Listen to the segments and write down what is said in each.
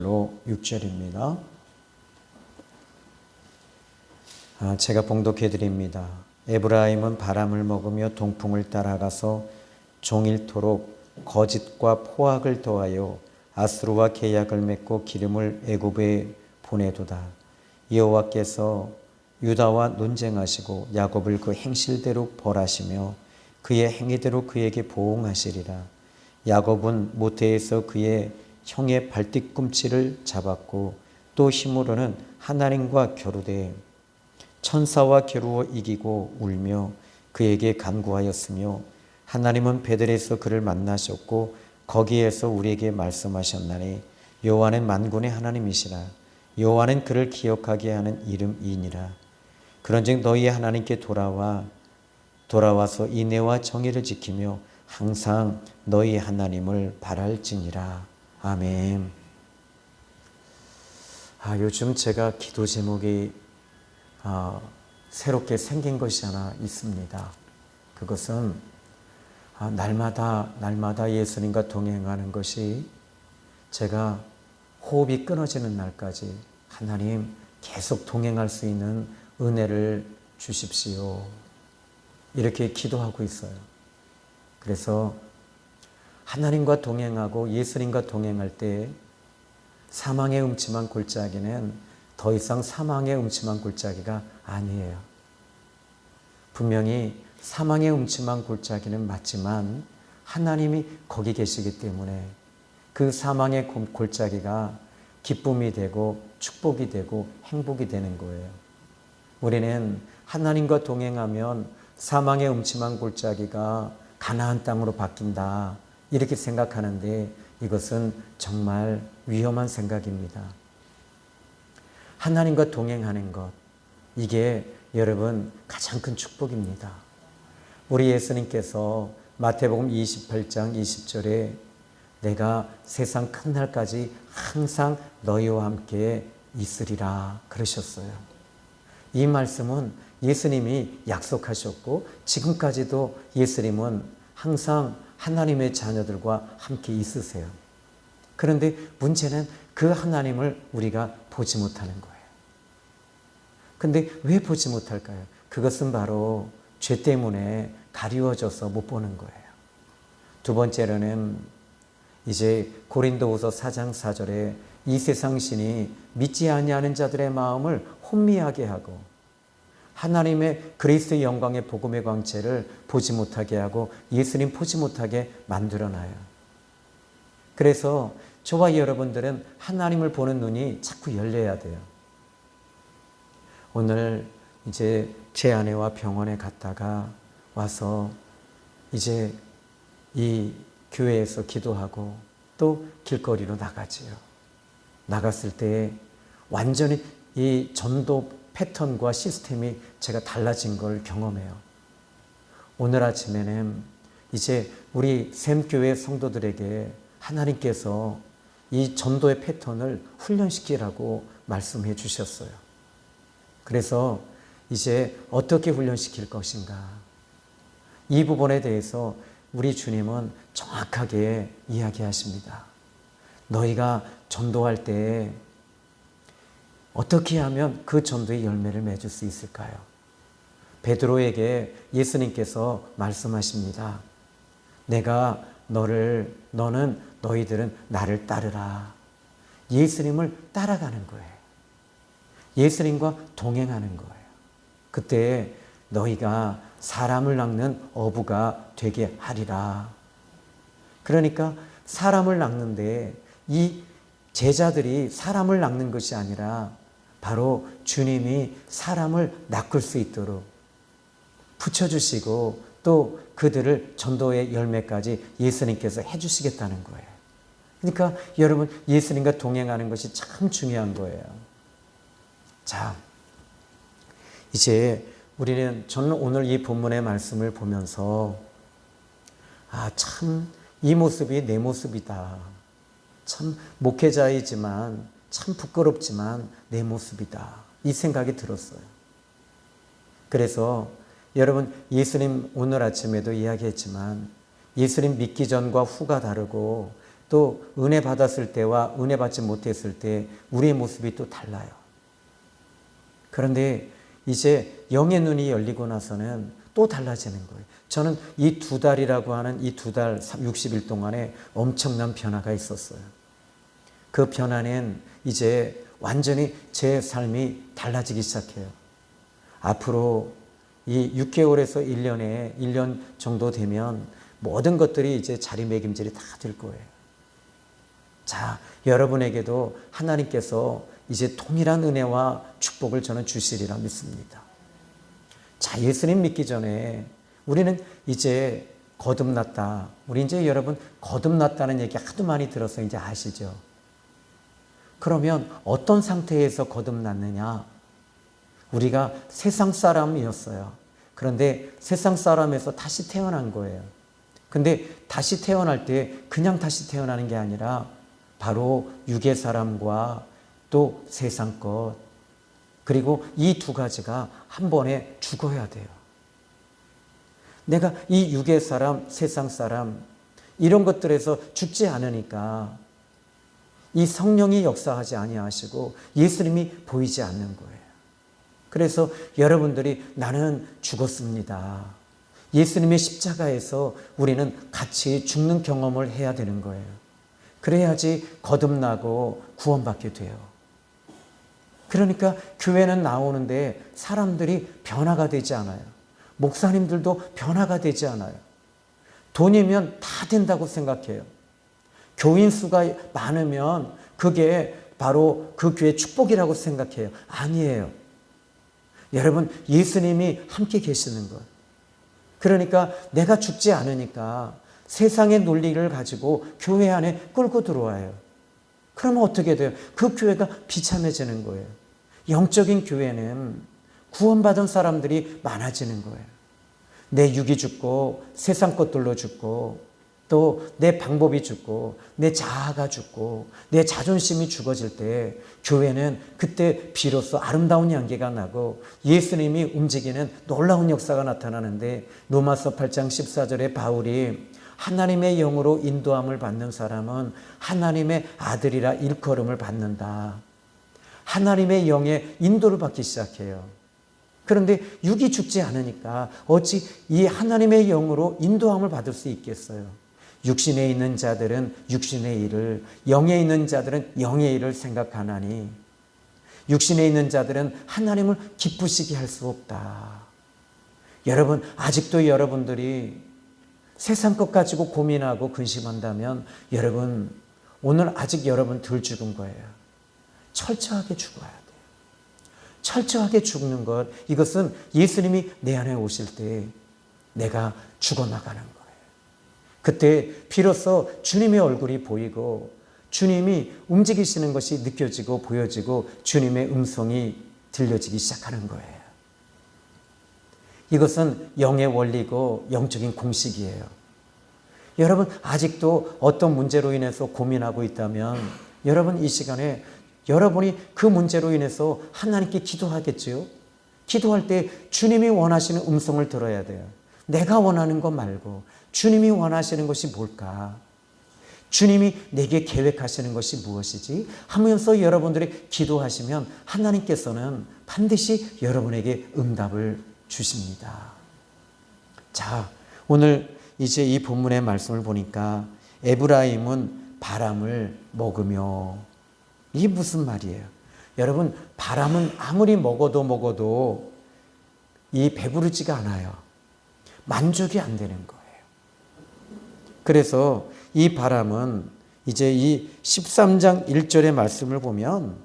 6절입니다. 제가 봉독해 드립니다. 에브라임은 바람을 먹으며 동풍을 따라가서 종일토록 거짓과 포악을 더하여 아수르와 계약을 맺고 기름을 애굽에 보내도다. 여호와께서 유다와 논쟁하시고 야곱을 그 행실대로 벌하시며 그의 행위대로 그에게 보응하시리라. 야곱은 모태에서 그의 형의 발뒤꿈치를 잡았고 또 힘으로는 하나님과 겨루되 천사와 겨루어 이기고 울며 그에게 간구하였으며 하나님은 베델에서 그를 만나셨고 거기에서 우리에게 말씀하셨나니 여호와는 만군의 하나님이시라. 여호와는 그를 기억하게 하는 이름이니라. 그런즉 너희 하나님께 돌아와서 인애와 정의를 지키며 항상 너희 하나님을 바랄지니라. 아멘. 요즘 제가 기도 제목이 새롭게 생긴 것이 하나 있습니다. 그것은 날마다 예수님과 동행하는 것이 제가 호흡이 끊어지는 날까지 하나님 계속 동행할 수 있는 은혜를 주십시오. 이렇게 기도하고 있어요. 그래서 하나님과 동행하고 예수님과 동행할 때 사망의 음침한 골짜기는 더 이상 사망의 음침한 골짜기가 아니에요. 분명히 사망의 음침한 골짜기는 맞지만 하나님이 거기 계시기 때문에 그 사망의 골짜기가 기쁨이 되고 축복이 되고 행복이 되는 거예요. 우리는 하나님과 동행하면 사망의 음침한 골짜기가 가나안 땅으로 바뀐다. 이렇게 생각하는데 이것은 정말 위험한 생각입니다. 하나님과 동행하는 것, 이게 여러분 가장 큰 축복입니다. 우리 예수님께서 마태복음 28장 20절에 내가 세상 끝날까지 항상 너희와 함께 있으리라 그러셨어요. 이 말씀은 예수님이 약속하셨고 지금까지도 예수님은 항상 하나님의 자녀들과 함께 있으세요. 그런데 문제는 그 하나님을 우리가 보지 못하는 거예요. 근데 왜 보지 못할까요? 그것은 바로 죄 때문에 가리워져서 못 보는 거예요. 두 번째로는 이제 고린도후서 4장 4절에 이 세상 신이 믿지 아니하는 자들의 마음을 혼미하게 하고 하나님의 그리스도의 영광의 복음의 광채를 보지 못하게 하고 예수님 보지 못하게 만들어놔요. 그래서 저와 여러분들은 하나님을 보는 눈이 자꾸 열려야 돼요. 오늘 이제 제 아내와 병원에 갔다가 와서 이제 이 교회에서 기도하고 또 길거리로 나가지요. 나갔을 때 완전히 이 전도 패턴과 시스템이 제가 달라진 걸 경험해요. 오늘 아침에는 이제 우리 샘교회 성도들에게 하나님께서 이 전도의 패턴을 훈련시키라고 말씀해 주셨어요. 그래서 이제 어떻게 훈련시킬 것인가? 이 부분에 대해서 우리 주님은 정확하게 이야기하십니다. 너희가 전도할 때 어떻게 하면 그 전도의 열매를 맺을 수 있을까요? 베드로에게 예수님께서 말씀하십니다. 너희들은 나를 따르라. 예수님을 따라가는 거예요. 예수님과 동행하는 거예요. 그때 너희가 사람을 낚는 어부가 되게 하리라. 그러니까 사람을 낚는데 이 제자들이 사람을 낚는 것이 아니라 바로 주님이 사람을 낚을 수 있도록 붙여주시고 또 그들을 전도의 열매까지 예수님께서 해주시겠다는 거예요. 그러니까 여러분 예수님과 동행하는 것이 참 중요한 거예요. 자, 이제 저는 오늘 이 본문의 말씀을 보면서 참 이 모습이 내 모습이다. 참 목회자이지만 참 부끄럽지만 내 모습이다. 이 생각이 들었어요. 그래서 여러분 예수님 오늘 아침에도 이야기했지만 예수님 믿기 전과 후가 다르고 또 은혜 받았을 때와 은혜 받지 못했을 때 우리의 모습이 또 달라요. 그런데 이제 영의 눈이 열리고 나서는 또 달라지는 거예요. 저는 이 2달이라고 하는 이 2달 60일 동안에 엄청난 변화가 있었어요. 그 변화는 이제 완전히 제 삶이 달라지기 시작해요. 앞으로 이 6개월에서 1년 정도 되면 모든 것들이 이제 자리매김질이 다 될 거예요. 자, 여러분에게도 하나님께서 이제 동일한 은혜와 축복을 저는 주시리라 믿습니다. 자, 예수님 믿기 전에 우리는 이제 거듭났다. 우리 이제 여러분 거듭났다는 얘기 하도 많이 들어서 이제 아시죠? 그러면 어떤 상태에서 거듭났느냐? 우리가 세상 사람이었어요. 그런데 세상 사람에서 다시 태어난 거예요. 근데 다시 태어날 때 그냥 다시 태어나는 게 아니라 바로 육의 사람과 또 세상 것, 그리고 이 두 가지가 한 번에 죽어야 돼요. 내가 이 육의 사람, 세상 사람 이런 것들에서 죽지 않으니까 이 성령이 역사하지 아니하시고 예수님이 보이지 않는 거예요. 그래서 여러분들이 나는 죽었습니다. 예수님의 십자가에서 우리는 같이 죽는 경험을 해야 되는 거예요. 그래야지 거듭나고 구원받게 돼요. 그러니까 교회는 나오는데 사람들이 변화가 되지 않아요. 목사님들도 변화가 되지 않아요. 돈이면 다 된다고 생각해요. 교인 수가 많으면 그게 바로 그 교회의 축복이라고 생각해요. 아니에요. 여러분, 예수님이 함께 계시는 것. 그러니까 내가 죽지 않으니까 세상의 논리를 가지고 교회 안에 끌고 들어와요. 그러면 어떻게 돼요? 그 교회가 비참해지는 거예요. 영적인 교회는 구원받은 사람들이 많아지는 거예요. 내 육이 죽고 세상 것들로 죽고 또 내 방법이 죽고 내 자아가 죽고 내 자존심이 죽어질 때 교회는 그때 비로소 아름다운 향기가 나고 예수님이 움직이는 놀라운 역사가 나타나는데, 로마서 8장 14절에 바울이 하나님의 영으로 인도함을 받는 사람은 하나님의 아들이라 일컬음을 받는다. 하나님의 영의 인도를 받기 시작해요. 그런데 육이 죽지 않으니까 어찌 이 하나님의 영으로 인도함을 받을 수 있겠어요? 육신에 있는 자들은 육신의 일을, 영에 있는 자들은 영의 일을 생각하나니 육신에 있는 자들은 하나님을 기쁘시게 할 수 없다. 여러분, 아직도 여러분들이 세상 것 가지고 고민하고 근심한다면 여러분, 오늘 아직 여러분 덜 죽은 거예요. 철저하게 죽어야 돼요. 철저하게 죽는 것, 이것은 예수님이 내 안에 오실 때 내가 죽어나가는 거예요. 그때 비로소 주님의 얼굴이 보이고 주님이 움직이시는 것이 느껴지고 보여지고 주님의 음성이 들려지기 시작하는 거예요. 이것은 영의 원리고 영적인 공식이에요. 여러분, 아직도 어떤 문제로 인해서 고민하고 있다면 여러분, 이 시간에 여러분이 그 문제로 인해서 하나님께 기도하겠지요? 기도할 때 주님이 원하시는 음성을 들어야 돼요. 내가 원하는 것 말고 주님이 원하시는 것이 뭘까? 주님이 내게 계획하시는 것이 무엇이지? 하면서 여러분들이 기도하시면 하나님께서는 반드시 여러분에게 응답을 주십니다. 자, 오늘 이제 이 본문의 말씀을 보니까 에브라임은 바람을 먹으며, 이게 무슨 말이에요? 여러분, 바람은 아무리 먹어도 이 배부르지가 않아요. 만족이 안 되는 거예요. 그래서 이 바람은 이제 이 13장 1절의 말씀을 보면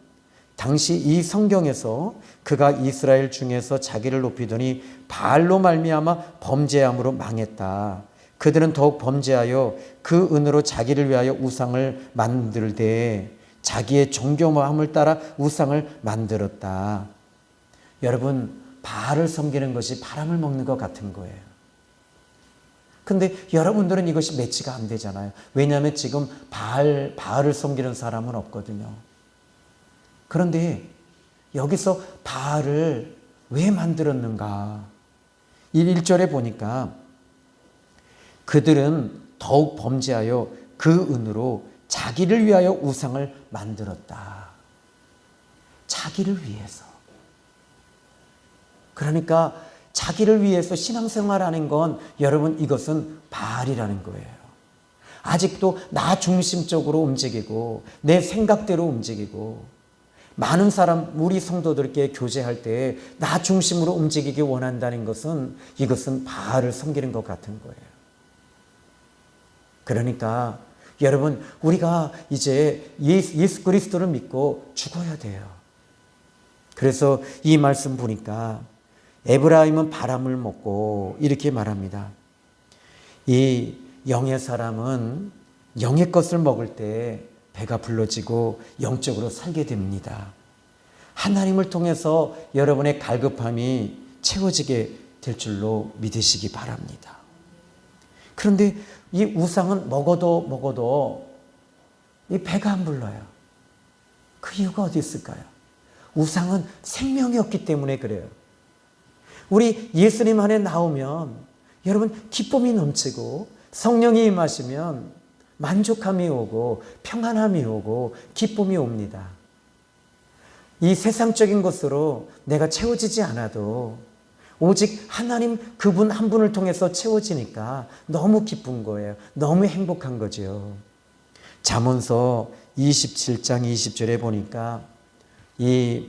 당시 이 성경에서 그가 이스라엘 중에서 자기를 높이더니 바알로 말미암아 범죄함으로 망했다. 그들은 더욱 범죄하여 그 은으로 자기를 위하여 우상을 만들되 자기의 존경함을 따라 우상을 만들었다. 여러분, 바알을 섬기는 것이 바람을 먹는 것 같은 거예요. 근데 여러분들은 이것이 매치가 안 되잖아요. 왜냐하면 지금 바알을 섬기는 사람은 없거든요. 그런데 여기서 바알을 왜 만들었는가? 1절에 보니까 그들은 더욱 범죄하여 그 은으로 자기를 위하여 우상을 만들었다. 자기를 위해서. 그러니까 자기를 위해서 신앙생활하는 건 여러분 이것은 바알이라는 거예요. 아직도 나 중심적으로 움직이고 내 생각대로 움직이고 많은 사람 우리 성도들께 교제할 때 나 중심으로 움직이기 원한다는 것은 이것은 바알을 섬기는 것 같은 거예요. 그러니까 여러분 우리가 이제 예수 그리스도를 믿고 죽어야 돼요. 그래서 이 말씀 보니까 에브라임은 바람을 먹고 이렇게 말합니다. 이 영의 사람은 영의 것을 먹을 때 배가 불러지고 영적으로 살게 됩니다. 하나님을 통해서 여러분의 갈급함이 채워지게 될 줄로 믿으시기 바랍니다. 그런데 이 우상은 먹어도 이 배가 안 불러요. 그 이유가 어디 있을까요? 우상은 생명이 없기 때문에 그래요. 우리 예수님 안에 나오면 여러분 기쁨이 넘치고 성령이 임하시면 만족함이 오고 평안함이 오고 기쁨이 옵니다. 이 세상적인 것으로 내가 채워지지 않아도 오직 하나님 그분 한 분을 통해서 채워지니까 너무 기쁜 거예요. 너무 행복한 거죠. 잠언서 27장 20절에 보니까 이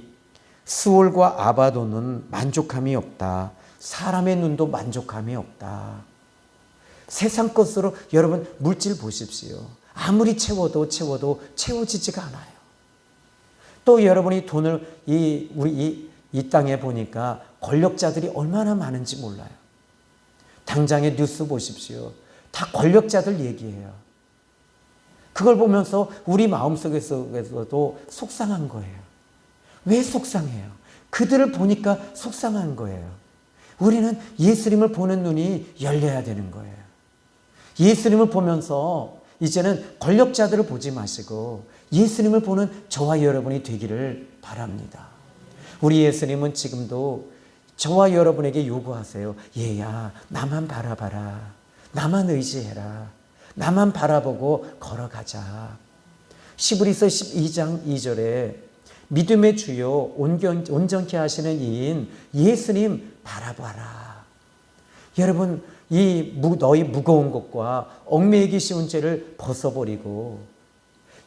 수올과 아바도는 만족함이 없다. 사람의 눈도 만족함이 없다. 세상 것으로 여러분 물질 보십시오. 아무리 채워도 채워지지가 않아요. 또 여러분이 돈을 이 땅에 보니까 권력자들이 얼마나 많은지 몰라요. 당장의 뉴스 보십시오. 다 권력자들 얘기해요. 그걸 보면서 우리 마음속에서도 속상한 거예요. 왜 속상해요? 그들을 보니까 속상한 거예요. 우리는 예수님을 보는 눈이 열려야 되는 거예요. 예수님을 보면서 이제는 권력자들을 보지 마시고 예수님을 보는 저와 여러분이 되기를 바랍니다. 우리 예수님은 지금도 저와 여러분에게 요구하세요. 얘야, 나만 바라봐라. 나만 의지해라. 나만 바라보고 걸어가자. 시브리서 12장 2절에 믿음의 주요 온전케 하시는 이인 예수님 바라봐라. 여러분 너희 무거운 것과 얽매이기 쉬운 죄를 벗어버리고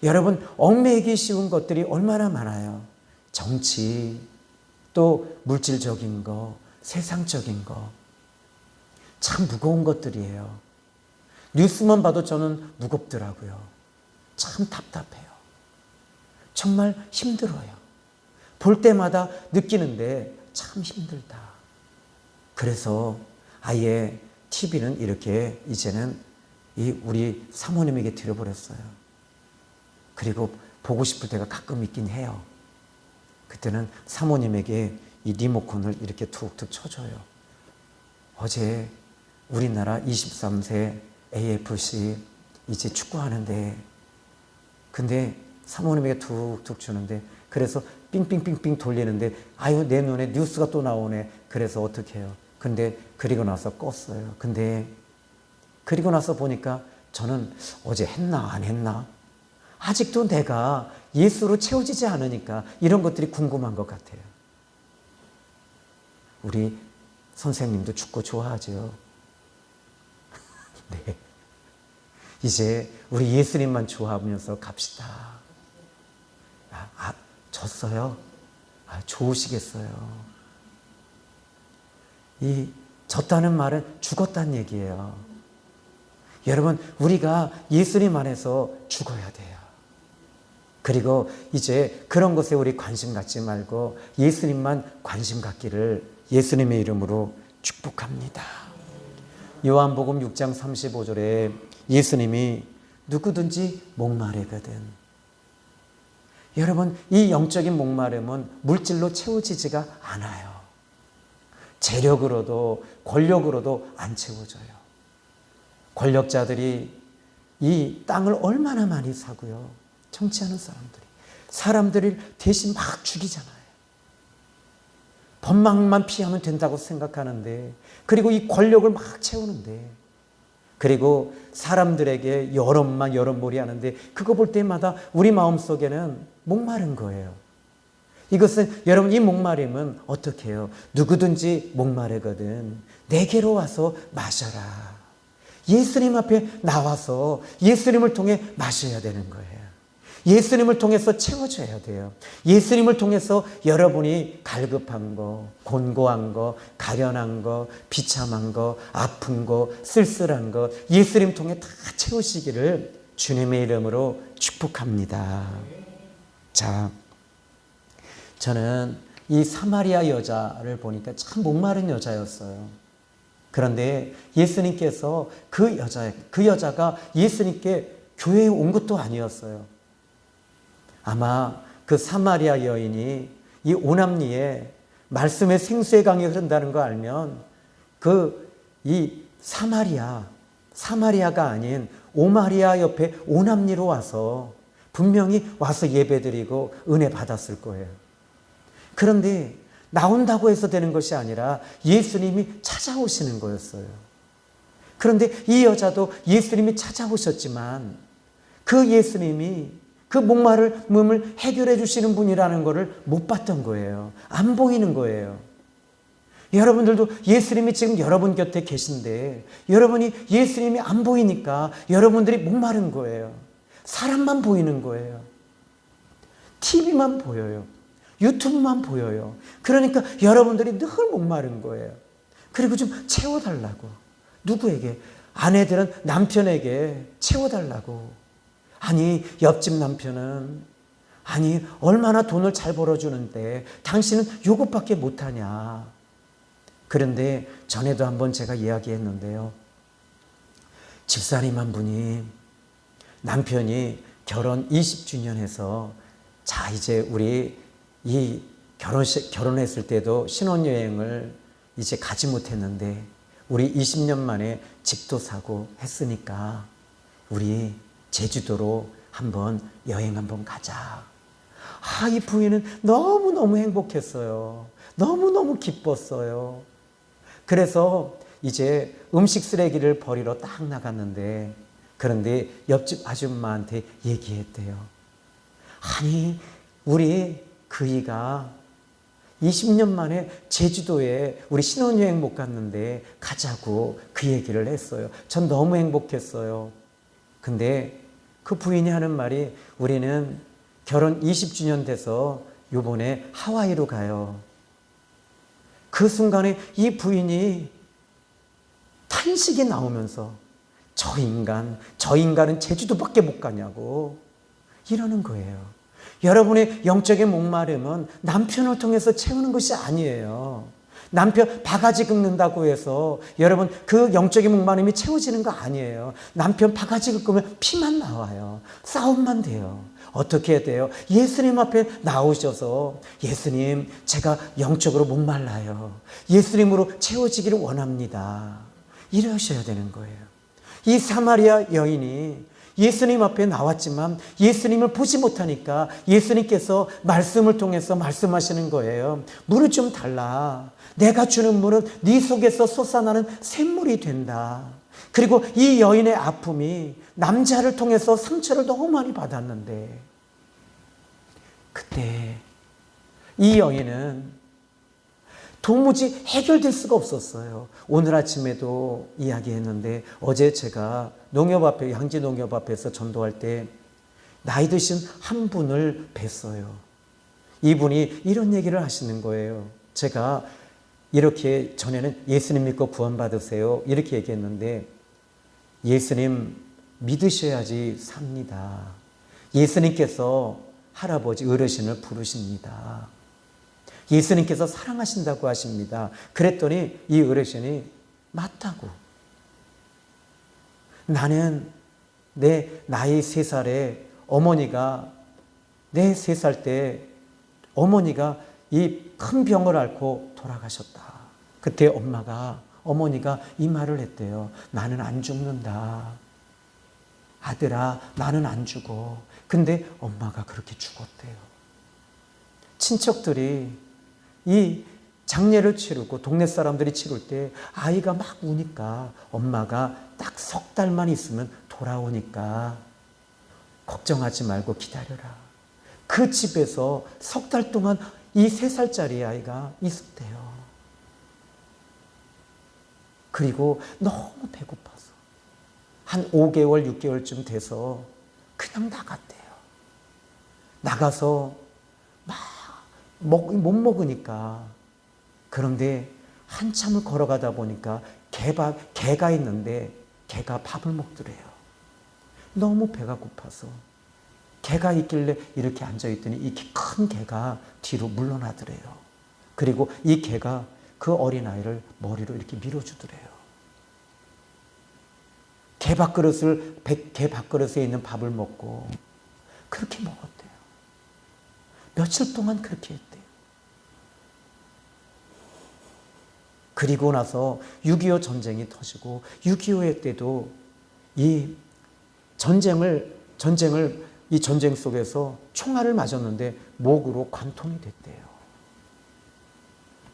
여러분 얽매이기 쉬운 것들이 얼마나 많아요. 정치, 또 물질적인 거, 세상적인 거. 참 무거운 것들이에요. 뉴스만 봐도 저는 무겁더라고요. 참 답답해요. 정말 힘들어요. 볼 때마다 느끼는데 참 힘들다. 그래서 아예 TV는 이렇게 이제는 우리 사모님에게 드려버렸어요. 그리고 보고 싶을 때가 가끔 있긴 해요. 그때는 사모님에게 이 리모컨을 이렇게 툭툭 쳐줘요. 어제 우리나라 23세 AFC 이제 축구하는데 근데 사모님에게 툭툭 주는데 그래서 삥삥삥삥 돌리는데 아유 내 눈에 뉴스가 또 나오네. 그래서 어떻게 해요? 근데 그리고 나서 껐어요. 근데 그리고 나서 보니까 저는 어제 했나 안 했나? 아직도 내가 예수로 채워지지 않으니까 이런 것들이 궁금한 것 같아요. 우리 선생님도 축구 좋아하죠? 네. 이제 우리 예수님만 좋아하면서 갑시다. 졌어요? 좋으시겠어요. 이 졌다는 말은 죽었다는 얘기예요. 여러분, 우리가 예수님 안에서 죽어야 돼요. 그리고 이제 그런 것에 우리 관심 갖지 말고 예수님만 관심 갖기를 예수님의 이름으로 축복합니다. 요한복음 6장 35절에 예수님이 누구든지 목마르거든. 여러분, 이 영적인 목마름은 물질로 채워지지가 않아요. 재력으로도 권력으로도 안 채워져요. 권력자들이 이 땅을 얼마나 많이 사고요. 정치하는 사람들을 대신 막 죽이잖아요. 법망만 피하면 된다고 생각하는데 그리고 이 권력을 막 채우는데 그리고 사람들에게 여론몰이 하는데 그거 볼 때마다 우리 마음속에는 목마른 거예요. 이것은 여러분 이 목마름은 어떻게 해요? 누구든지 목마르거든 내게로 와서 마셔라. 예수님 앞에 나와서 예수님을 통해 마셔야 되는 거예요. 예수님을 통해서 채워줘야 돼요. 예수님을 통해서 여러분이 갈급한 거, 곤고한 거, 가련한 거, 비참한 거, 아픈 거, 쓸쓸한 거 예수님 통해 다 채우시기를 주님의 이름으로 축복합니다. 자, 저는 이 사마리아 여자를 보니까 참 목마른 여자였어요. 그런데 예수님께서 그 여자가 예수님께 교회에 온 것도 아니었어요. 아마 그 사마리아 여인이 이 오남리에 말씀의 생수의 강이 흐른다는 거 알면 이 사마리아가 아닌 오마리아 옆에 오남리로 와서 분명히 와서 예배드리고 은혜 받았을 거예요. 그런데 나온다고 해서 되는 것이 아니라 예수님이 찾아오시는 거였어요. 그런데 이 여자도 예수님이 찾아오셨지만 그 예수님이 그 목마름을 해결해 주시는 분이라는 것을 못 봤던 거예요. 안 보이는 거예요. 여러분들도 예수님이 지금 여러분 곁에 계신데 여러분이 예수님이 안 보이니까 여러분들이 목마른 거예요. 사람만 보이는 거예요. TV만 보여요. 유튜브만 보여요. 그러니까 여러분들이 늘 목마른 거예요. 그리고 좀 채워달라고. 누구에게? 아내들은 남편에게 채워달라고. 아니 옆집 남편은 얼마나 돈을 잘 벌어주는데 당신은 이것밖에 못하냐. 그런데 전에도 한번 제가 이야기했는데요. 집사님 한 분이 남편이 결혼 20주년 해서 자 이제 우리 이 결혼했을 때도 신혼여행을 이제 가지 못했는데 우리 20년 만에 집도 사고 했으니까 우리 제주도로 한번 여행 한번 가자. 이 부인은 너무너무 행복했어요. 너무너무 기뻤어요. 그래서 이제 음식 쓰레기를 버리러 딱 나갔는데 그런데 옆집 아줌마한테 얘기했대요. 아니 우리 그이가 20년 만에 제주도에 우리 신혼여행 못 갔는데 가자고 그 얘기를 했어요. 전 너무 행복했어요. 근데 그 부인이 하는 말이 우리는 결혼 20주년 돼서 요번에 하와이로 가요. 그 순간에 이 부인이 탄식이 나오면서 저 인간은 제주도밖에 못 가냐고 이러는 거예요. 여러분의 영적인 목마름은 남편을 통해서 채우는 것이 아니에요. 남편 바가지 긁는다고 해서 여러분 그 영적인 목마름이 채워지는 거 아니에요. 남편 바가지 긁으면 피만 나와요. 싸움만 돼요. 어떻게 해야 돼요? 예수님 앞에 나오셔서 예수님 제가 영적으로 목말라요. 예수님으로 채워지기를 원합니다. 이러셔야 되는 거예요. 이 사마리아 여인이 예수님 앞에 나왔지만 예수님을 보지 못하니까 예수님께서 말씀을 통해서 말씀하시는 거예요. 물을 좀 달라. 내가 주는 물은 네 속에서 솟아나는 샘물이 된다. 그리고 이 여인의 아픔이 남자를 통해서 상처를 너무 많이 받았는데 그때 이 여인은 도무지 해결될 수가 없었어요. 오늘 아침에도 이야기했는데 어제 제가 양지 농협 앞에서 전도할 때 나이 드신 한 분을 뵀어요. 이분이 이런 얘기를 하시는 거예요. 제가 이렇게 전에는 예수님 믿고 구원받으세요 이렇게 얘기했는데 예수님 믿으셔야지 삽니다. 예수님께서 할아버지 어르신을 부르십니다. 예수님께서 사랑하신다고 하십니다. 그랬더니 이 어르신이 맞다고. 나는 내 나이 3살에 어머니가 내 3살 때 어머니가 이 큰 병을 앓고 돌아가셨다. 그때 어머니가 이 말을 했대요. 나는 안 죽는다. 아들아 나는 안 죽어. 근데 엄마가 그렇게 죽었대요. 친척들이 이 장례를 치르고 동네 사람들이 치를 때 아이가 막 우니까 엄마가 딱 3달만 있으면 돌아오니까 걱정하지 말고 기다려라. 그 집에서 3달 동안 이 3살짜리 아이가 있었대요. 그리고 너무 배고파서 한 5개월, 6개월쯤 돼서 그냥 나갔대요. 나가서 막 못 먹으니까. 그런데 한참을 걸어가다 보니까 개가 있는데 개가 밥을 먹더래요. 너무 배가 고파서 개가 있길래 이렇게 앉아있더니 이 큰 개가 뒤로 물러나더래요. 그리고 이 개가 그 어린아이를 머리로 이렇게 밀어주더래요. 개 밥그릇에 있는 밥을 먹고 그렇게 먹었대요. 며칠 동안 그렇게 했대요. 그리고 나서 6.25 전쟁이 터지고 6.25의 때도 이 이 전쟁 속에서 총알을 맞았는데 목으로 관통이 됐대요.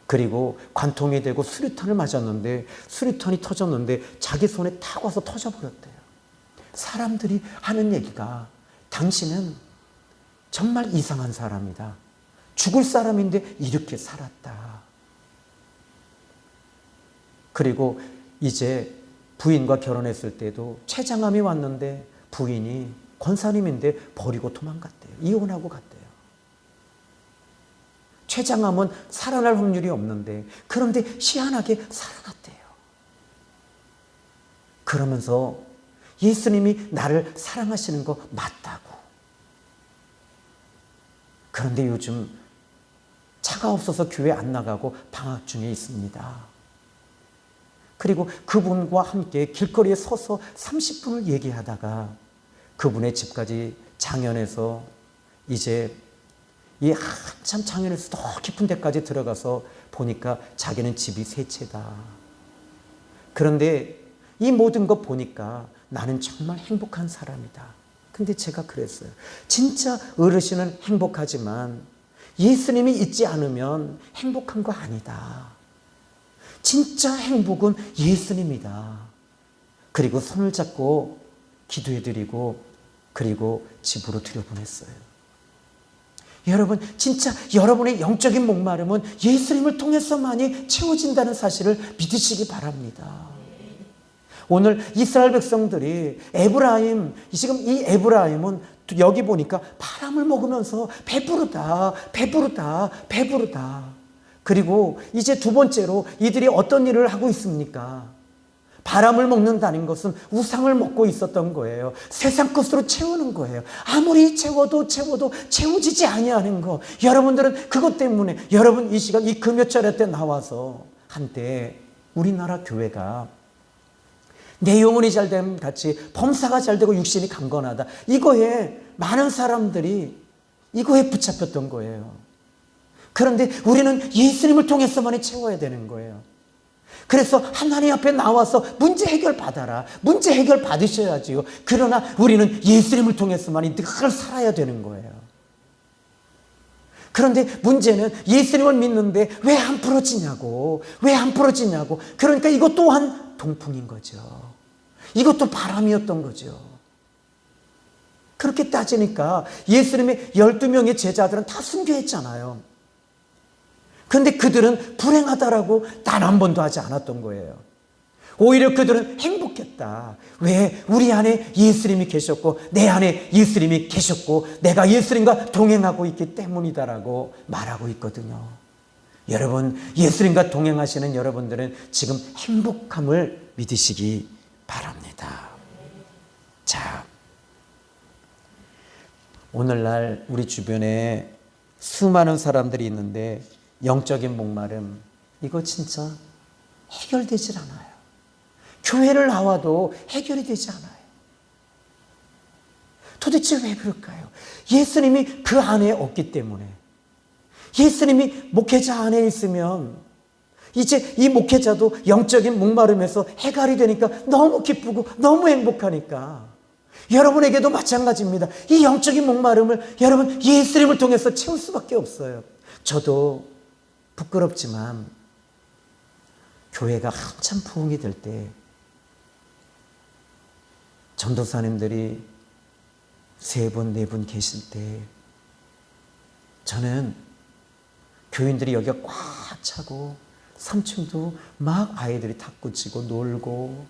그리고 관통이 되고 수류탄을 맞았는데 수류탄이 터졌는데 자기 손에 탁 와서 터져버렸대요. 사람들이 하는 얘기가 당신은 정말 이상한 사람이다. 죽을 사람인데 이렇게 살았다. 그리고 이제 부인과 결혼했을 때도 췌장암이 왔는데 부인이 권사님인데 버리고 도망갔대요. 이혼하고 갔대요. 췌장암은 살아날 확률이 없는데 그런데 희한하게 살아났대요. 그러면서 예수님이 나를 사랑하시는 거 맞다고. 그런데 요즘 차가 없어서 교회 안 나가고 방학 중에 있습니다. 그리고 그분과 함께 길거리에 서서 30분을 얘기하다가 그분의 집까지 장현에서 이제 이 한참 장현에서 더 깊은 데까지 들어가서 보니까 자기는 집이 3채다. 그런데 이 모든 것 보니까 나는 정말 행복한 사람이다. 근데 제가 그랬어요. 진짜 어르신은 행복하지만 예수님이 있지 않으면 행복한 거 아니다. 진짜 행복은 예수님이다. 그리고 손을 잡고 기도해드리고 그리고 집으로 들여보냈어요. 여러분, 진짜 여러분의 영적인 목마름은 예수님을 통해서만이 채워진다는 사실을 믿으시기 바랍니다. 오늘 이스라엘 백성들이 지금 이 에브라임은 여기 보니까 바람을 먹으면서 배부르다. 그리고 이제 두 번째로 이들이 어떤 일을 하고 있습니까? 바람을 먹는다는 것은 우상을 먹고 있었던 거예요. 세상 것으로 채우는 거예요. 아무리 채워도 채워지지 아니하는 거. 여러분들은 그것 때문에 여러분 이 시간 이 금요철에 때 나와서 한때 우리나라 교회가 내 영혼이 잘됨 같이 범사가 잘되고 육신이 강건하다. 이거에 많은 사람들이 이거에 붙잡혔던 거예요. 그런데 우리는 예수님을 통해서만이 채워야 되는 거예요. 그래서 하나님 앞에 나와서 문제 해결 받아라. 문제 해결 받으셔야지요. 그러나 우리는 예수님을 통해서만이 늘 살아야 되는 거예요. 그런데 문제는 예수님을 믿는데 왜 안 풀어지냐고. 그러니까 이것 또한 동풍인 거죠. 이것도 바람이었던 거죠. 그렇게 따지니까 예수님의 12명의 제자들은 다 순교했잖아요. 그런데 그들은 불행하다라고 단 한 번도 하지 않았던 거예요. 오히려 그들은 행복했다. 왜? 우리 안에 예수님이 계셨고 내 안에 예수님이 계셨고 내가 예수님과 동행하고 있기 때문이다라고 말하고 있거든요. 여러분, 예수님과 동행하시는 여러분들은 지금 행복함을 믿으시기 바랍니다. 자, 오늘날 우리 주변에 수많은 사람들이 있는데 영적인 목마름, 이거 진짜 해결되질 않아요. 교회를 나와도 해결이 되지 않아요. 도대체 왜 그럴까요? 예수님이 그 안에 없기 때문에. 예수님이 목회자 안에 있으면 이제 이 목회자도 영적인 목마름에서 해결이 되니까 너무 기쁘고 너무 행복하니까 여러분에게도 마찬가지입니다. 이 영적인 목마름을 여러분 예수님을 통해서 채울 수밖에 없어요. 저도 부끄럽지만 교회가 한참 부흥이 될 때 전도사님들이 3분, 4분 계실 때 저는 교인들이 여기가 꽉 차고 3층도 막 아이들이 탁구 치고 놀고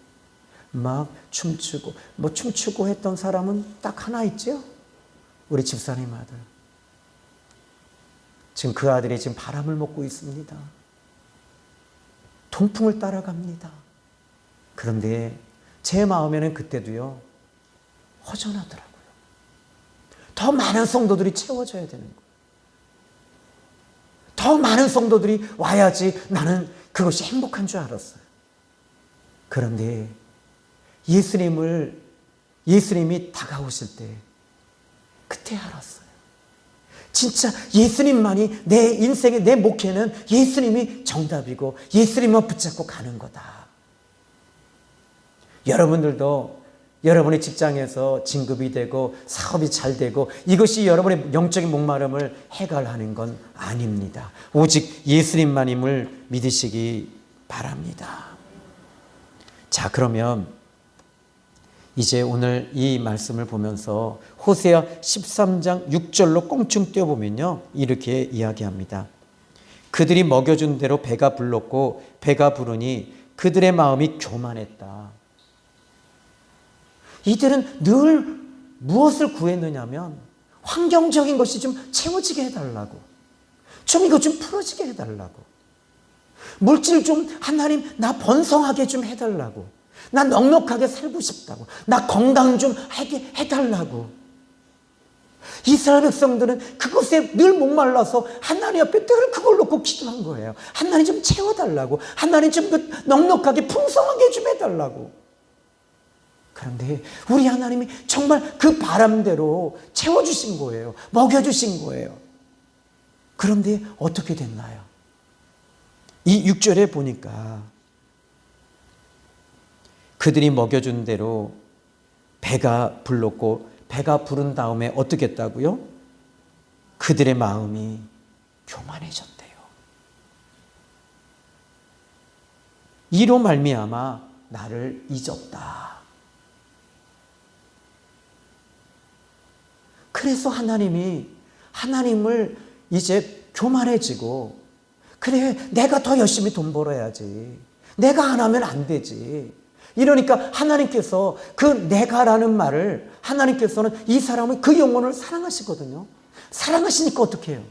막 춤추고 춤추고 했던 사람은 딱 하나 있죠? 우리 집사님 아들. 지금 그 아들이 지금 바람을 먹고 있습니다. 통풍을 따라갑니다. 그런데 제 마음에는 그때도요 허전하더라고요. 더 많은 성도들이 채워져야 되는 거예요. 더 많은 성도들이 와야지 나는 그것이 행복한 줄 알았어요. 그런데 예수님이 다가오실 때 그때 알았어요. 진짜 예수님만이 내 인생의 내 목회는 예수님이 정답이고 예수님만 붙잡고 가는 거다. 여러분들도 여러분의 직장에서 진급이 되고 사업이 잘 되고 이것이 여러분의 영적인 목마름을 해결하는 건 아닙니다. 오직 예수님만임을 믿으시기 바랍니다. 자, 그러면 이제 오늘 이 말씀을 보면서 호세아 13장 6절로 꽁충 띄워보면요 이렇게 이야기합니다. 그들이 먹여준 대로 배가 불렀고 배가 부르니 그들의 마음이 교만했다. 이들은 늘 무엇을 구했느냐면 환경적인 것이 좀 채워지게 해달라고, 좀 이거 좀 풀어지게 해달라고, 물질 좀 하나님 나 번성하게 좀 해달라고, 나 넉넉하게 살고 싶다고, 나 건강 좀 하게 해달라고. 이스라엘 백성들은 그것에 늘 목말라서 하나님 앞에 늘 그걸 놓고 기도한 거예요. 하나님 좀 채워달라고, 하나님 좀 넉넉하게 풍성하게 좀 해달라고. 그런데 우리 하나님이 정말 그 바람대로 채워주신 거예요. 먹여주신 거예요. 그런데 어떻게 됐나요? 이 6절에 보니까 그들이 먹여준 대로 배가 불렀고 배가 부른 다음에 어떻게 했다고요? 그들의 마음이 교만해졌대요. 이로 말미암아 나를 잊었다. 그래서 하나님을 이제 교만해지고, 그래 내가 더 열심히 돈 벌어야지, 내가 안 하면 안 되지. 이러니까 하나님께서 그 내가라는 말을, 하나님께서는 이 사람의 그 영혼을 사랑하시거든요. 사랑하시니까 어떻게 해요?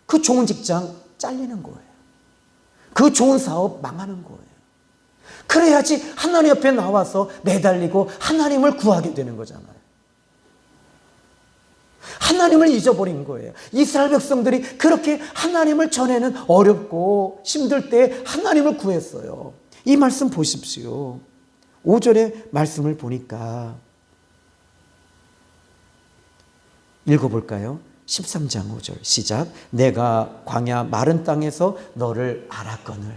그 좋은 직장 잘리는 거예요. 그 좋은 사업 망하는 거예요. 그래야지 하나님 옆에 나와서 매달리고 하나님을 구하게 되는 거잖아요. 하나님을 잊어버린 거예요. 이스라엘 백성들이 그렇게 하나님을 전에는 어렵고 힘들 때 하나님을 구했어요. 이 말씀 보십시오. 5절의 말씀을 보니까 읽어볼까요? 13장 5절 시작. 내가 광야 마른 땅에서 너를 알았거늘.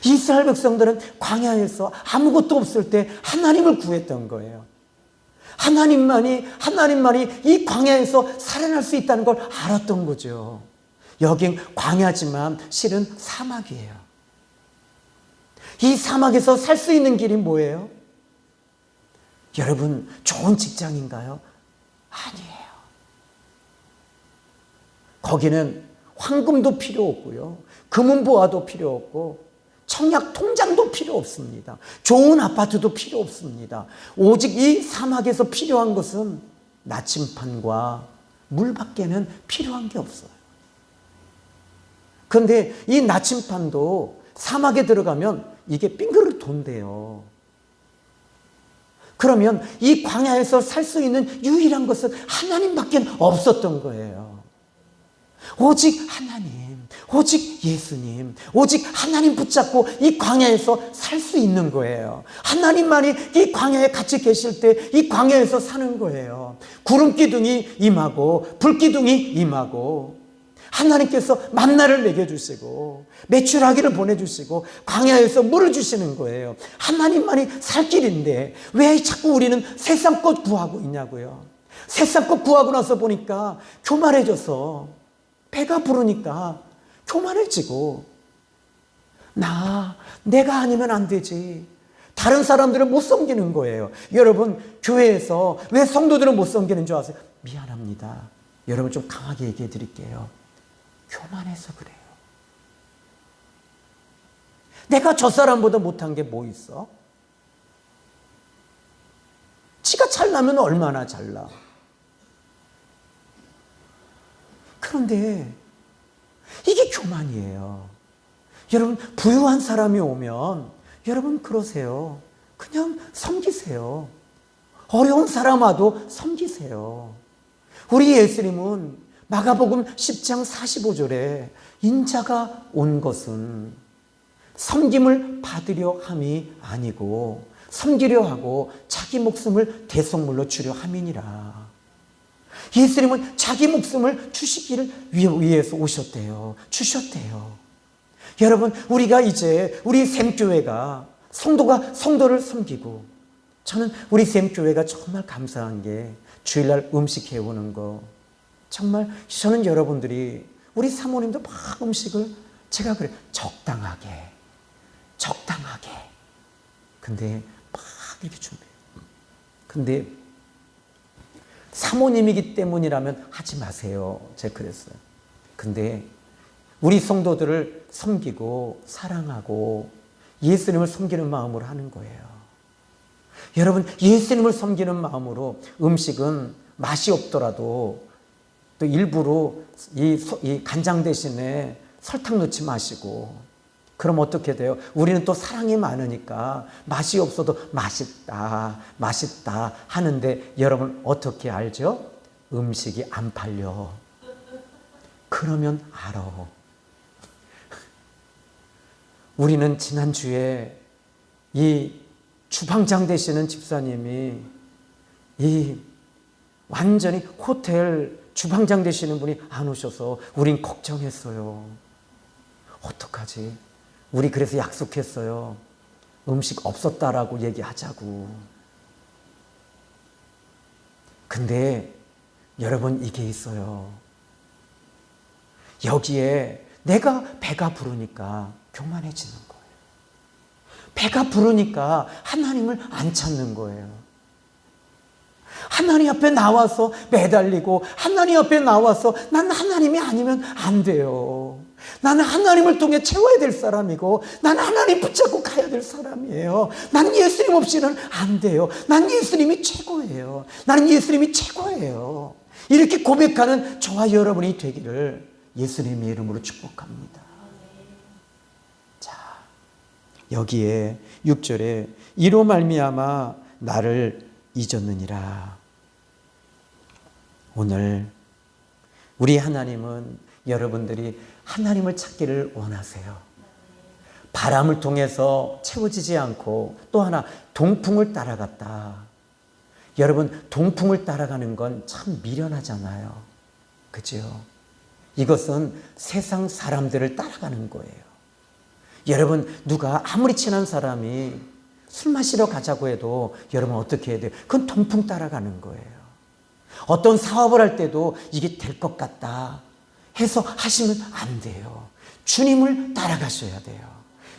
이스라엘 백성들은 광야에서 아무것도 없을 때 하나님을 구했던 거예요. 하나님만이 이 광야에서 살아날 수 있다는 걸 알았던 거죠. 여긴 광야지만 실은 사막이에요. 이 사막에서 살 수 있는 길이 뭐예요? 여러분, 좋은 직장인가요? 아니에요. 거기는 황금도 필요 없고요, 금은보화도 필요 없고, 청약 통장도 필요 없습니다. 좋은 아파트도 필요 없습니다. 오직 이 사막에서 필요한 것은 나침판과 물밖에는 필요한 게 없어요. 그런데 이 나침판도 사막에 들어가면 이게 빙그르 돈대요. 그러면 이 광야에서 살 수 있는 유일한 것은 하나님밖에 없었던 거예요. 오직 하나님, 오직 예수님, 오직 하나님 붙잡고 이 광야에서 살 수 있는 거예요. 하나님만이 이 광야에 같이 계실 때 이 광야에서 사는 거예요. 구름기둥이 임하고 불기둥이 임하고, 하나님께서 만나를 먹여주시고 메추라기를 보내주시고 광야에서 물을 주시는 거예요. 하나님만이 살 길인데 왜 자꾸 우리는 세상 것 구하고 있냐고요. 세상 것 구하고 나서 보니까 교만해져서, 배가 부르니까 교만해지고 내가 아니면 안 되지. 다른 사람들은 못 섬기는 거예요. 여러분 교회에서 왜 성도들은 못 섬기는 줄 아세요? 미안합니다. 여러분 좀 강하게 얘기해 드릴게요. 교만해서 그래요. 내가 저 사람보다 못한 게 뭐 있어? 지가 잘나면 얼마나 잘나. 그런데 이게 교만이에요. 여러분 부유한 사람이 오면 여러분 그러세요. 그냥 섬기세요. 어려운 사람 와도 섬기세요. 우리 예수님은 마가복음 10장 45절에 인자가 온 것은 섬김을 받으려 함이 아니고 섬기려 하고 자기 목숨을 대속물로 주려 함이니라. 예수님은 자기 목숨을 주시기를 위해서 오셨대요. 주셨대요. 여러분 우리가 이제 우리 샘교회가 성도가 성도를 섬기고, 저는 우리 샘교회가 정말 감사한 게 주일날 음식 해오는 거, 정말 저는 여러분들이 우리 사모님도 막 음식을 제가 그래 적당하게 근데 막 이렇게 준비해요. 근데 사모님이기 때문이라면 하지 마세요. 제가 그랬어요. 근데 우리 성도들을 섬기고 사랑하고 예수님을 섬기는 마음으로 하는 거예요. 여러분 예수님을 섬기는 마음으로 음식은 맛이 없더라도 또 일부러 이 간장 대신에 설탕 넣지 마시고, 그럼 어떻게 돼요? 우리는 또 사랑이 많으니까 맛이 없어도 맛있다 하는데 여러분 어떻게 알죠? 음식이 안 팔려. 그러면 알아. 우리는 지난주에 이 주방장 되시는 집사님이 이 완전히 호텔 주방장 되시는 분이 안 오셔서 우린 걱정했어요. 어떡하지? 우리 그래서 약속했어요. 음식 없었다라고 얘기하자고. 근데 여러분 이게 있어요. 여기에 내가 배가 부르니까 교만해지는 거예요. 배가 부르니까 하나님을 안 찾는 거예요. 하나님 앞에 나와서 매달리고 하나님 앞에 나와서 난 하나님이 아니면 안 돼요. 나는 하나님을 통해 채워야 될 사람이고 나는 하나님 붙잡고 가야 될 사람이에요. 나는 예수님 없이는 안 돼요. 난 예수님이 최고예요. 나는 예수님이 최고예요. 이렇게 고백하는 저와 여러분이 되기를 예수님의 이름으로 축복합니다. 자, 여기에 6절에 이로 말미암아 나를 잊었느니라. 오늘 우리 하나님은 여러분들이 하나님을 찾기를 원하세요. 바람을 통해서 채워지지 않고 또 하나 동풍을 따라갔다. 여러분 동풍을 따라가는 건 참 미련하잖아요. 그죠? 이것은 세상 사람들을 따라가는 거예요. 여러분 누가 아무리 친한 사람이 술 마시러 가자고 해도 여러분 어떻게 해야 돼요? 그건 동풍 따라가는 거예요. 어떤 사업을 할 때도 이게 될 것 같다 해서 하시면 안 돼요. 주님을 따라가셔야 돼요.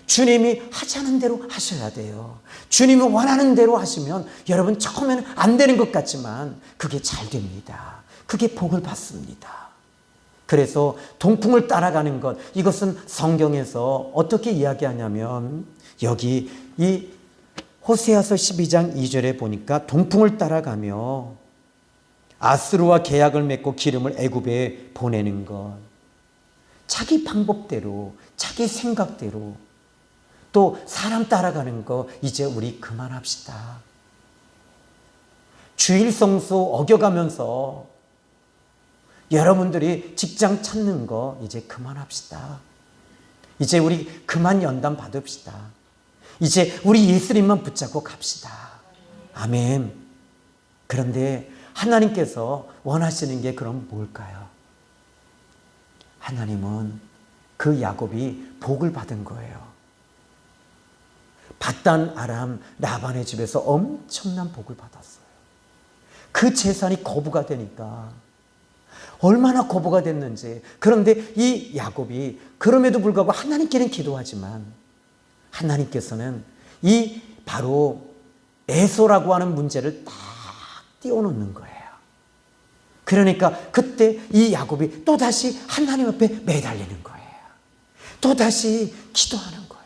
주님이 하자는 대로 하셔야 돼요. 주님이 원하는 대로 하시면 여러분 처음에는 안 되는 것 같지만 그게 잘 됩니다. 그게 복을 받습니다. 그래서 동풍을 따라가는 것, 이것은 성경에서 어떻게 이야기하냐면 여기 이 호세아서 12장 2절에 보니까 동풍을 따라가며 아수르와 계약을 맺고 기름을 애굽에 보내는 것. 자기 방법대로, 자기 생각대로, 또 사람 따라가는 거 이제 우리 그만합시다. 주일 성수 어겨가면서 여러분들이 직장 찾는 거 이제 그만합시다. 이제 우리 그만 연단 받읍시다. 이제 우리 예수님만 붙잡고 갑시다. 아멘. 그런데 하나님께서 원하시는 게 그럼 뭘까요? 하나님은 그 야곱이 복을 받은 거예요. 밧단 아람 라반의 집에서 엄청난 복을 받았어요. 그 재산이 거부가 되니까 얼마나 거부가 됐는지. 그런데 이 야곱이 그럼에도 불구하고 하나님께는 기도하지만 하나님께서는 이 바로 에서라고 하는 문제를 딱 띄워놓는 거예요. 그러니까 그때 이 야곱이 또다시 하나님 앞에 매달리는 거예요. 또다시 기도하는 거예요.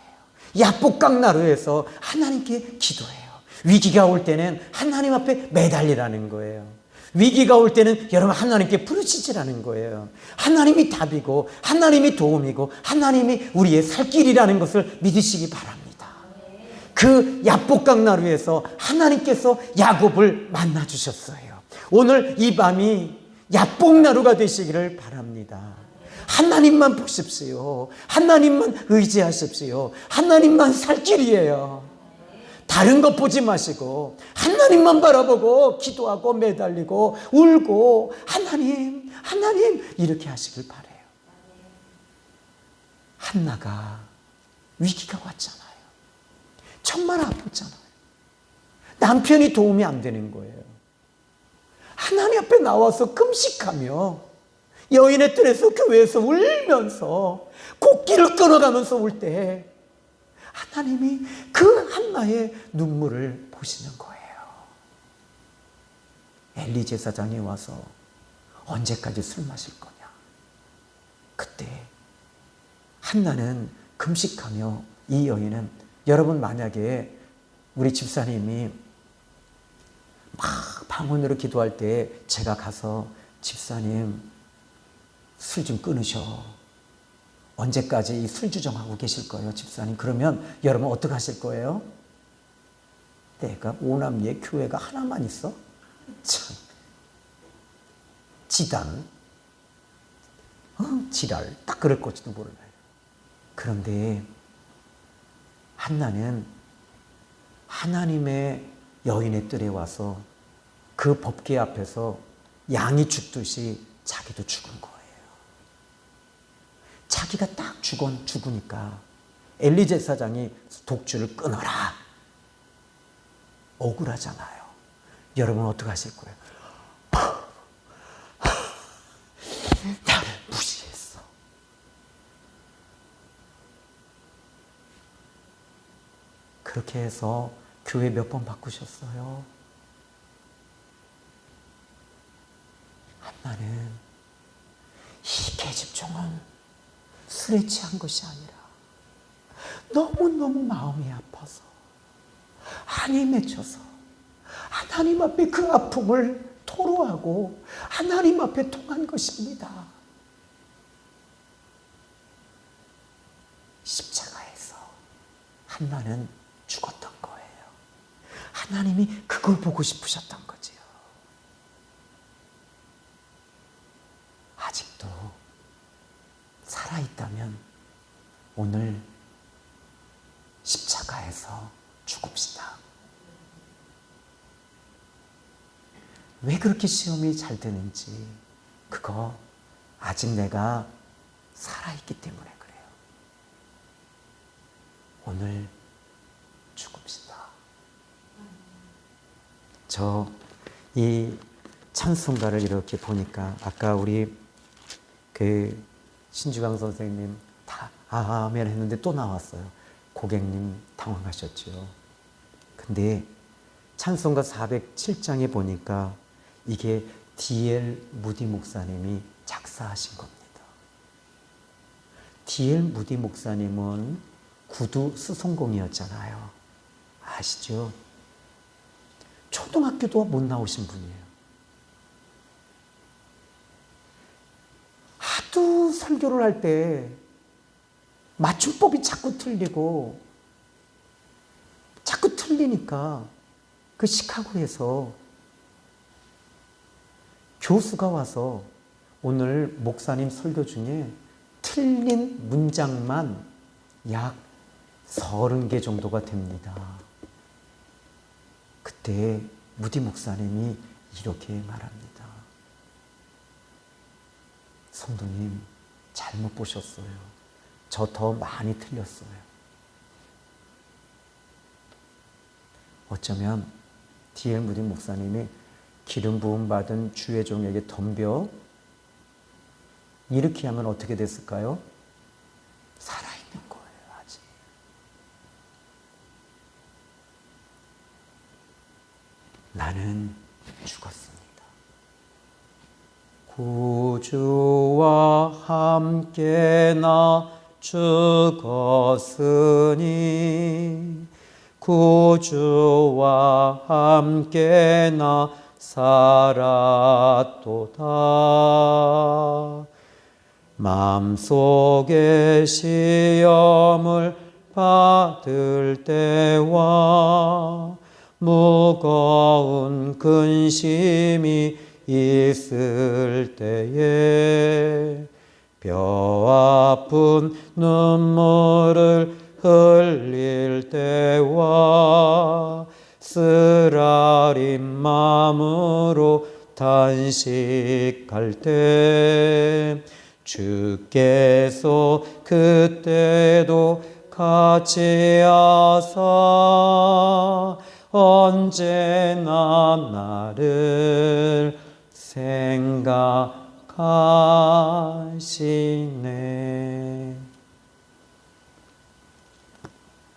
야복강 나루에서 하나님께 기도해요. 위기가 올 때는 하나님 앞에 매달리라는 거예요. 위기가 올 때는 여러분 하나님께 부르짖으라는 거예요. 하나님이 답이고 하나님이 도움이고 하나님이 우리의 살 길이라는 것을 믿으시기 바랍니다. 그 야복강 나루에서 하나님께서 야곱을 만나 주셨어요. 오늘 이 밤이 야복나루가 되시기를 바랍니다. 하나님만 보십시오. 하나님만 의지하십시오. 하나님만 살 길이에요. 다른 것 보지 마시고 하나님만 바라보고 기도하고 매달리고 울고 하나님 하나님 이렇게 하시길 바라요. 한나가 위기가 왔잖아요. 정말 아팠잖아요. 남편이 도움이 안 되는 거예요. 하나님 앞에 나와서 금식하며 여인의 뜰에서 교회에서 울면서 곡기를 끊어가면서 울 때 하나님이 그 한나의 눈물을 보시는 거예요. 엘리 제사장이 와서 언제까지 술 마실 거냐. 그때 한나는 금식하며 이 여인은 여러분 만약에 우리 집사님이 막 방언으로 기도할 때 제가 가서 집사님 술 좀 끊으셔. 언제까지 이 술 주정하고 계실 거예요, 집사님? 그러면 여러분 어떻게 하실 거예요? 내가 오남리에 교회가 하나만 있어? 참 지단 지랄 딱 그럴 것지도 몰라요. 그런데 한나는 하나님의 여인의 뜰에 와서 그 법궤 앞에서 양이 죽듯이 자기도 죽은 거예요. 자기가 딱 죽으니까 엘리 제사장이 독주를 끊어라. 억울하잖아요. 여러분 어떻게 하실 거예요? 나를 무시했어. 그렇게 해서 교회 몇 번 바꾸셨어요? 한나는 이 계집종은 술에 취한 것이 아니라 너무너무 마음이 아파서 한이 맺혀서 하나님 앞에 그 아픔을 토로하고 하나님 앞에 통한 것입니다. 십자가에서 한나는 죽었던 거예요. 하나님이 그걸 보고 싶으셨던 거지요. 아직도 살아있다면 오늘 십자가에서 죽읍시다. 왜 그렇게 시험이 잘 되는지 그거 아직 내가 살아있기 때문에 그래요. 오늘 죽읍시다. 저 이 찬송가를 이렇게 보니까 아까 우리 그 신주강 선생님 다 아멘 했는데 또 나왔어요. 고객님 당황하셨죠. 근데 찬송가 407장에 보니까 이게 D.L. 무디 목사님이 작사하신 겁니다. D.L. 무디 목사님은 구두 수송공이었잖아요. 아시죠? 초등학교도 못 나오신 분이에요. 하도 설교를 할 때 맞춤법이 자꾸 틀리고 자꾸 틀리니까 그 시카고에서 교수가 와서 오늘 목사님 설교 중에 틀린 문장만 약 30개 정도가 됩니다. 그때 무디 목사님이 이렇게 말합니다. 성도님 잘못 보셨어요. 저 더 많이 틀렸어요. 어쩌면 D.L. 무디 목사님이 기름 부음 받은 주의 종에게 덤벼 이렇게 하면 어떻게 됐을까요? 살아있는 거예요, 아직. 나는 죽었습니다. 구주와 함께 나 죽었으니 구주와 함께 나 살았도다. 마음속에 시험을 받을 때와 무거운 근심이 있을 때에 뼈 아픈 눈물을 흘릴 때와 쓰라린 마음으로 단식할 때 주께서 그때도 같이 하사 언제나 나를 생각하시네.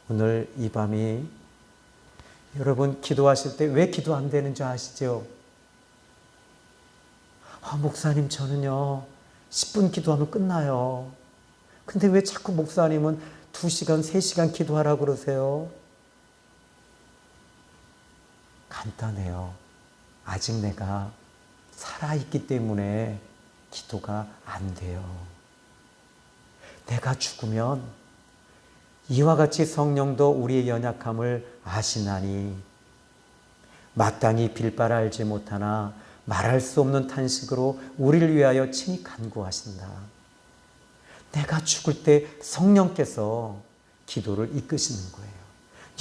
오늘 이 밤이 여러분 기도하실 때 왜 기도 안 되는 줄 아시죠? 목사님 저는요 10분 기도하면 끝나요. 근데 왜 자꾸 목사님은 2시간, 3시간 기도하라고 그러세요? 간단해요. 아직 내가 살아있기 때문에 기도가 안 돼요. 내가 죽으면 이와 같이 성령도 우리의 연약함을 아시나니 마땅히 빌 바를 알지 못하나 말할 수 없는 탄식으로 우리를 위하여 친히 간구하신다. 내가 죽을 때 성령께서 기도를 이끄시는 거예요.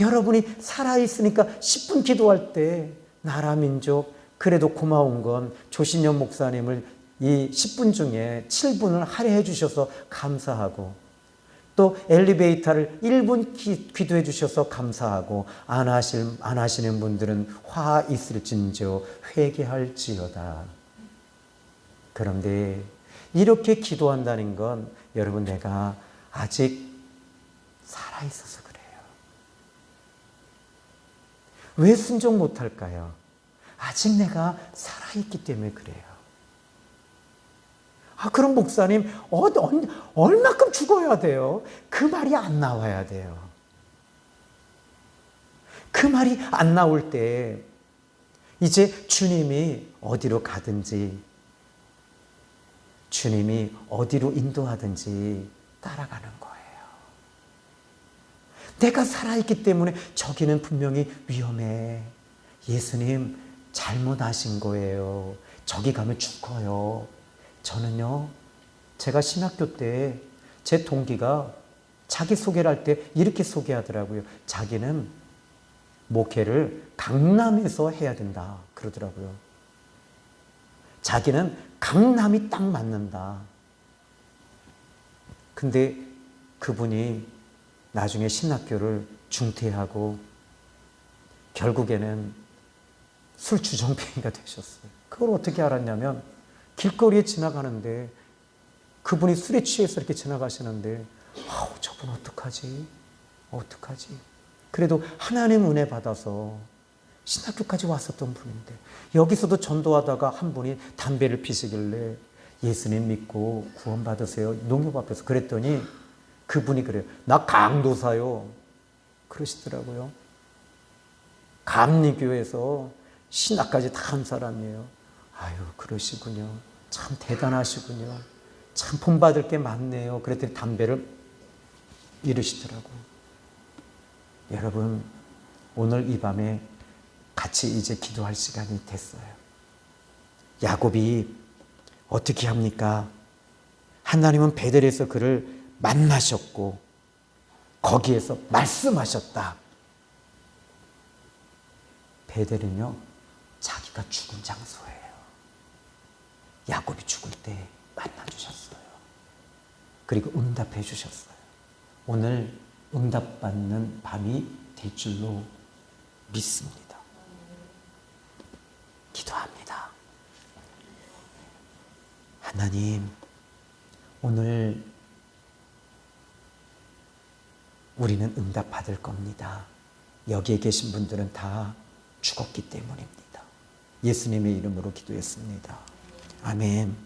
여러분이 살아있으니까 10분 기도할 때 나라 민족 그래도 고마운 건 조신현 목사님을 이 10분 중에 7분을 할애해 주셔서 감사하고 또 엘리베이터를 1분 기도해 주셔서 감사하고 안 하시는 분들은 화 있을진저 회개할지어다. 그런데 이렇게 기도한다는 건 여러분 내가 아직 살아있어서 그래요. 왜 순종 못할까요? 아직 내가 살아있기 때문에 그래요. 그럼 목사님 얼마큼 죽어야 돼요? 그 말이 안 나와야 돼요. 그 말이 안 나올 때 이제 주님이 어디로 가든지 주님이 어디로 인도하든지 따라가는 거예요. 내가 살아있기 때문에 저기는 분명히 위험해. 예수님 잘못하신 거예요. 저기 가면 죽어요. 저는요, 제가 신학교 때 제 동기가 자기 소개를 할 때 이렇게 소개하더라고요. 자기는 목회를 강남에서 해야 된다 그러더라고요. 자기는 강남이 딱 맞는다. 근데 그분이 나중에 신학교를 중퇴하고 결국에는 술주정뱅이가 되셨어요. 그걸 어떻게 알았냐면 길거리에 지나가는데 그분이 술에 취해서 이렇게 지나가시는데 저분 어떡하지? 그래도 하나님 은혜 받아서 신학교까지 왔었던 분인데 여기서도 전도하다가 한 분이 담배를 피시길래 예수님 믿고 구원 받으세요. 농협 앞에서 그랬더니 그분이 그래요. 나 강도사요. 그러시더라고요. 감리교에서 신학까지 다 한 사람이에요. 그러시군요. 참 대단하시군요. 참 본받을 게 많네요. 그랬더니 담배를 이르시더라고요. 여러분, 오늘 이 밤에 같이 이제 기도할 시간이 됐어요. 야곱이 어떻게 합니까? 하나님은 베델에서 그를 만나셨고 거기에서 말씀하셨다. 베델은요, 자기가 죽은 장소예요. 야곱이 죽을 때 만나주셨어요. 그리고 응답해 주셨어요. 오늘 응답받는 밤이 될 줄로 믿습니다. 기도합니다. 하나님, 오늘 우리는 응답 받을 겁니다. 여기에 계신 분들은 다 죽었기 때문입니다. 예수님의 이름으로 기도했습니다. 아멘.